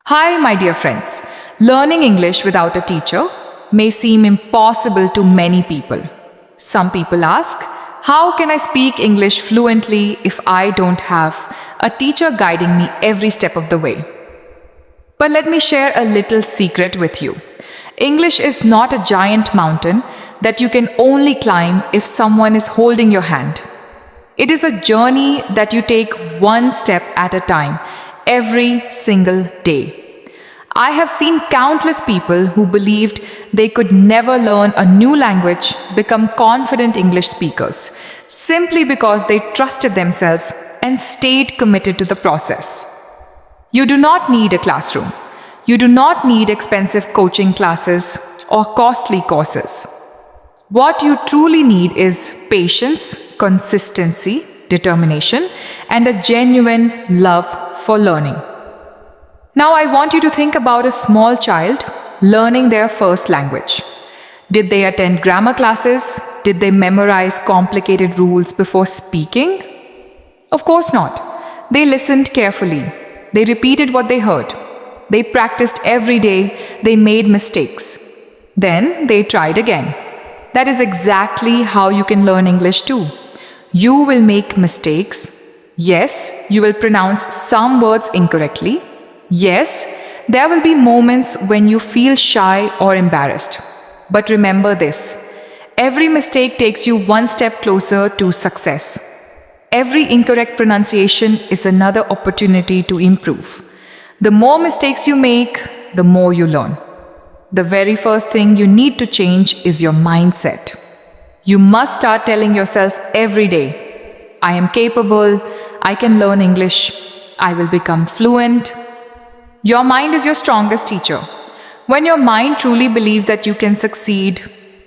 Hi, my dear friends. Learning English without a teacher may seem impossible to many people. Some people ask, how can I speak English fluently if I don't have a teacher guiding me every step of the way? But let me share a little secret with you. English is not a giant mountain that you can only climb if someone is holding your hand. It is a journey that you take one step at a time, every single day. I have seen countless people who believed they could never learn a new language become confident English speakers simply because they trusted themselves and stayed committed to the process. You do not need a classroom. You do not need expensive coaching classes or costly courses. What you truly need is patience, consistency, determination, and a genuine love for learning. Now I want you to think about a small child learning their first language. Did they attend grammar classes? Did they memorize complicated rules before speaking? Of course not. They listened carefully. They repeated what they heard. They practiced every day. They made mistakes. Then they tried again. That is exactly how you can learn English too. You will make mistakes. Yes, you will pronounce some words incorrectly. Yes, there will be moments when you feel shy or embarrassed. But remember this, every mistake takes you one step closer to success. Every incorrect pronunciation is another opportunity to improve. The more mistakes you make, the more you learn. The very first thing you need to change is your mindset. You must start telling yourself every day, I am capable, I can learn English, I will become fluent. Your mind is your strongest teacher. When your mind truly believes that you can succeed,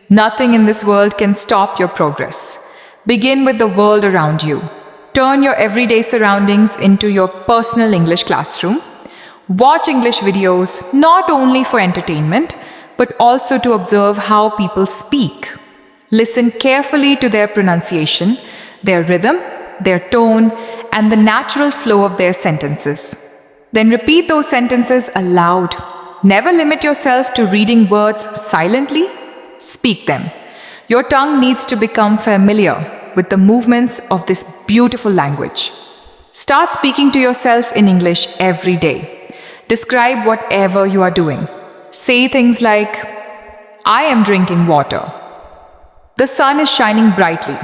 nothing in this world can stop your progress. Begin with the world around you. Turn your everyday surroundings into your personal English classroom. Watch English videos not only for entertainment, but also to observe how people speak. Listen carefully to their pronunciation, their rhythm, their tone, and the natural flow of their sentences. Then repeat those sentences aloud. Never limit yourself to reading words silently. Speak them. Your tongue needs to become familiar with the movements of this beautiful language. Start speaking to yourself in English every day. Describe whatever you are doing. Say things like, I am drinking water. The sun is shining brightly.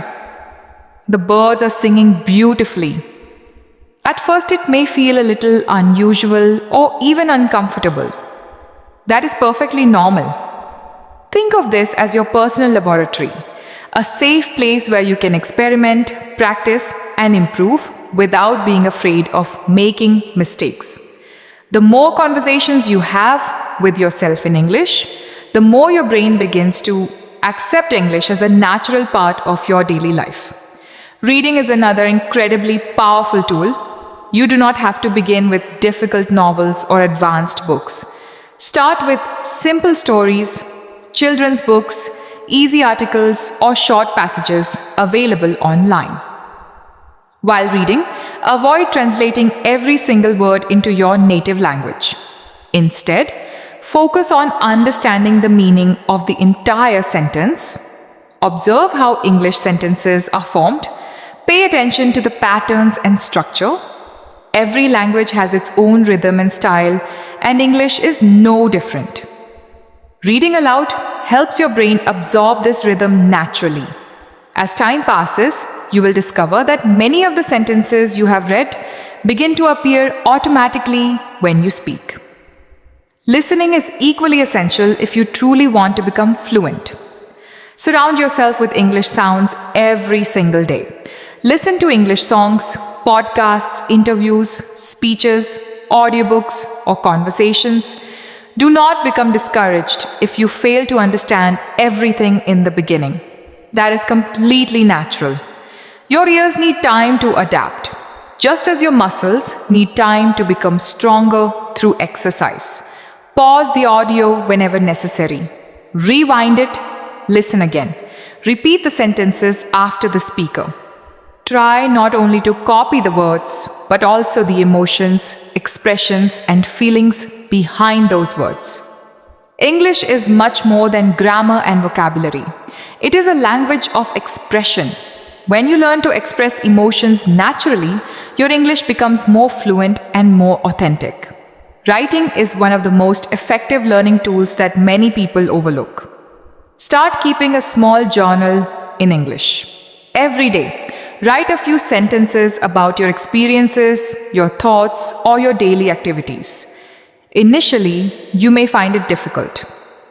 The birds are singing beautifully. At first, it may feel a little unusual or even uncomfortable. That is perfectly normal. Think of this as your personal laboratory, a safe place where you can experiment, practice, and improve without being afraid of making mistakes. The more conversations you have with yourself in English, the more your brain begins to accept English as a natural part of your daily life. Reading is another incredibly powerful tool. You do not have to begin with difficult novels or advanced books. Start with simple stories, children's books, easy articles, or short passages available online. While reading, avoid translating every single word into your native language. Instead, focus on understanding the meaning of the entire sentence. Observe how English sentences are formed. Pay attention to the patterns and structure. Every language has its own rhythm and style, and English is no different. Reading aloud helps your brain absorb this rhythm naturally. As time passes, you will discover that many of the sentences you have read begin to appear automatically when you speak. Listening is equally essential if you truly want to become fluent. Surround yourself with English sounds every single day. Listen to English songs, podcasts, interviews, speeches, audiobooks, or conversations. Do not become discouraged if you fail to understand everything in the beginning. That is completely natural. Your ears need time to adapt, just as your muscles need time to become stronger through exercise. Pause the audio whenever necessary. Rewind it, listen again. Repeat the sentences after the speaker. Try not only to copy the words, but also the emotions, expressions, and feelings behind those words. English is much more than grammar and vocabulary. It is a language of expression. When you learn to express emotions naturally, your English becomes more fluent and more authentic. Writing is one of the most effective learning tools that many people overlook. Start keeping a small journal in English. Every day, write a few sentences about your experiences, your thoughts, or your daily activities. Initially, you may find it difficult.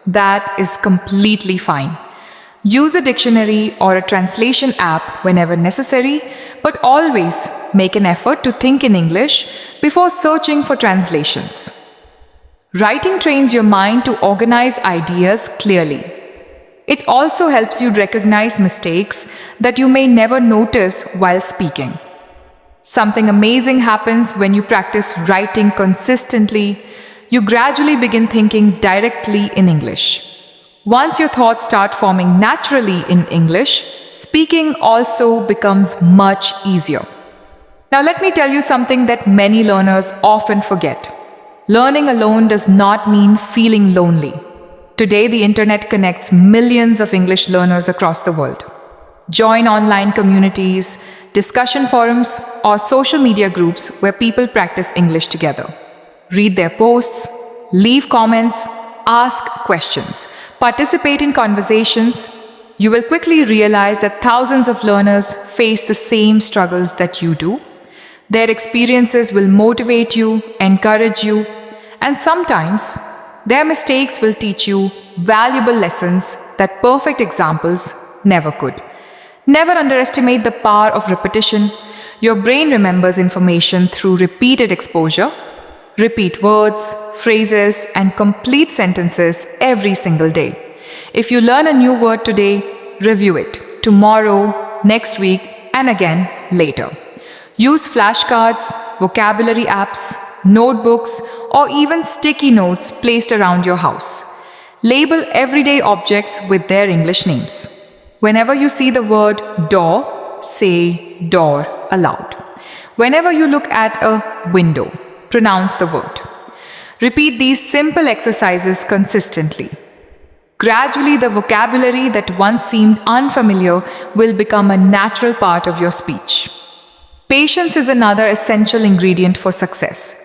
That is completely fine. Use a dictionary or a translation app whenever necessary, but always make an effort to think in English before searching for translations. Writing trains your mind to organize ideas clearly. It also helps you recognize mistakes that you may never notice while speaking. Something amazing happens when you practice writing consistently. You gradually begin thinking directly in English. Once your thoughts start forming naturally in English, speaking also becomes much easier. Now let me tell you something that many learners often forget. Learning alone does not mean feeling lonely. Today, the internet connects millions of English learners across the world. Join online communities, discussion forums, or social media groups where people practice English together. Read their posts, leave comments, ask questions, participate in conversations. You will quickly realize that thousands of learners face the same struggles that you do. Their experiences will motivate you, encourage you, and sometimes their mistakes will teach you valuable lessons that perfect examples never could. Never underestimate the power of repetition. Your brain remembers information through repeated exposure. Repeat words, phrases, and complete sentences every single day. If you learn a new word today, review it tomorrow, next week, and again later. Use flashcards, vocabulary apps, notebooks, or even sticky notes placed around your house. Label everyday objects with their English names. Whenever you see the word door, say door aloud. Whenever you look at a window, pronounce the word. Repeat these simple exercises consistently. Gradually, the vocabulary that once seemed unfamiliar will become a natural part of your speech. Patience is another essential ingredient for success.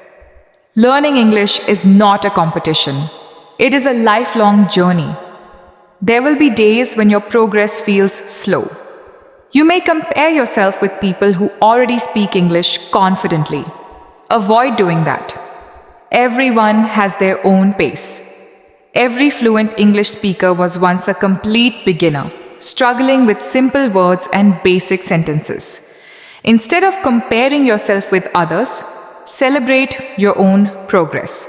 Learning English is not a competition. It is a lifelong journey. There will be days when your progress feels slow. You may compare yourself with people who already speak English confidently. Avoid doing that. Everyone has their own pace. Every fluent English speaker was once a complete beginner, struggling with simple words and basic sentences. Instead of comparing yourself with others, celebrate your own progress.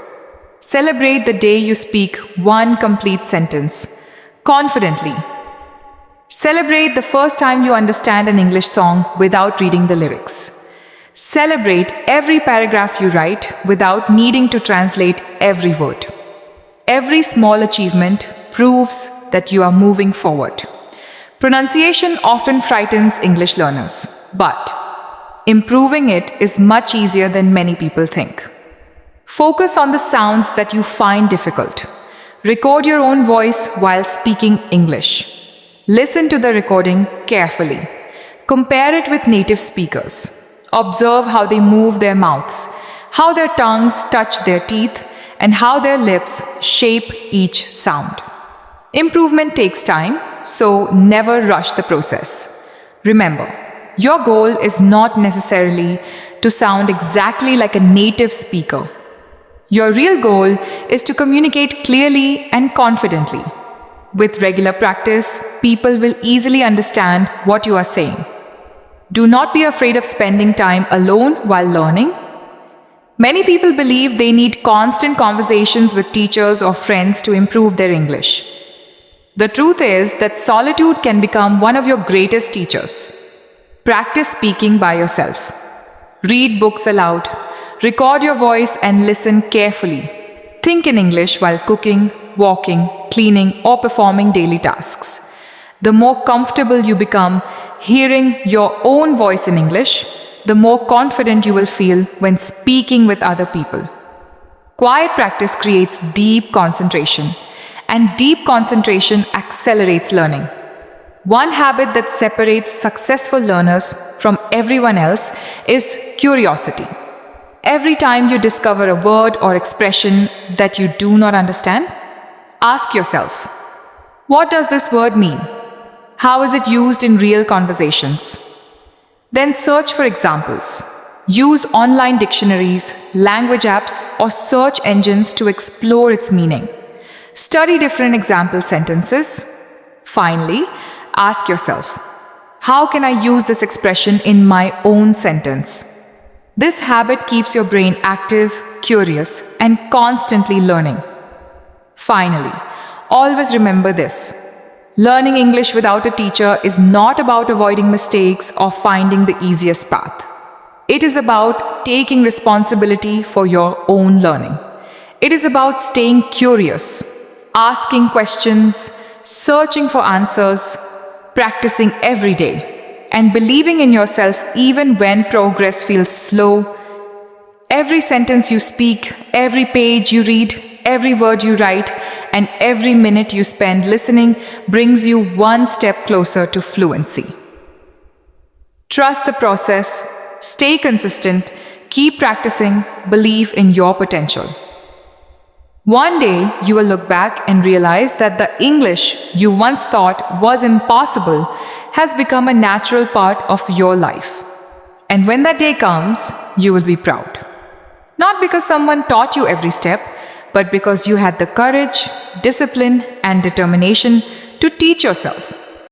Celebrate the day you speak one complete sentence confidently. Celebrate the first time you understand an English song without reading the lyrics. Celebrate every paragraph you write without needing to translate every word. Every small achievement proves that you are moving forward. Pronunciation often frightens English learners, but improving it is much easier than many people think. Focus on the sounds that you find difficult. Record your own voice while speaking English. Listen to the recording carefully. Compare it with native speakers. Observe how they move their mouths, how their tongues touch their teeth, and how their lips shape each sound. Improvement takes time, so never rush the process. Remember, your goal is not necessarily to sound exactly like a native speaker. Your real goal is to communicate clearly and confidently. With regular practice, people will easily understand what you are saying. Do not be afraid of spending time alone while learning. Many people believe they need constant conversations with teachers or friends to improve their English. The truth is that solitude can become one of your greatest teachers. Practice speaking by yourself. Read books aloud. Record your voice and listen carefully. Think in English while cooking, walking, cleaning, or performing daily tasks. The more comfortable you become hearing your own voice in English, the more confident you will feel when speaking with other people. Quiet practice creates deep concentration, and deep concentration accelerates learning. One habit that separates successful learners from everyone else is curiosity. Every time you discover a word or expression that you do not understand, ask yourself, what does this word mean? How is it used in real conversations? Then search for examples. Use online dictionaries, language apps, or search engines to explore its meaning. Study different example sentences. Finally, ask yourself, how can I use this expression in my own sentence? This habit keeps your brain active, curious, and constantly learning. Finally, always remember this. Learning English without a teacher is not about avoiding mistakes or finding the easiest path. It is about taking responsibility for your own learning. It is about staying curious, asking questions, searching for answers, practicing every day, and believing in yourself even when progress feels slow. Every sentence you speak, every page you read, every word you write, and every minute you spend listening brings you one step closer to fluency. Trust the process, stay consistent, keep practicing, believe in your potential. One day you will look back and realize that the English you once thought was impossible has become a natural part of your life. And when that day comes, you will be proud. Not because someone taught you every step, but because you had the courage, discipline, and determination to teach yourself.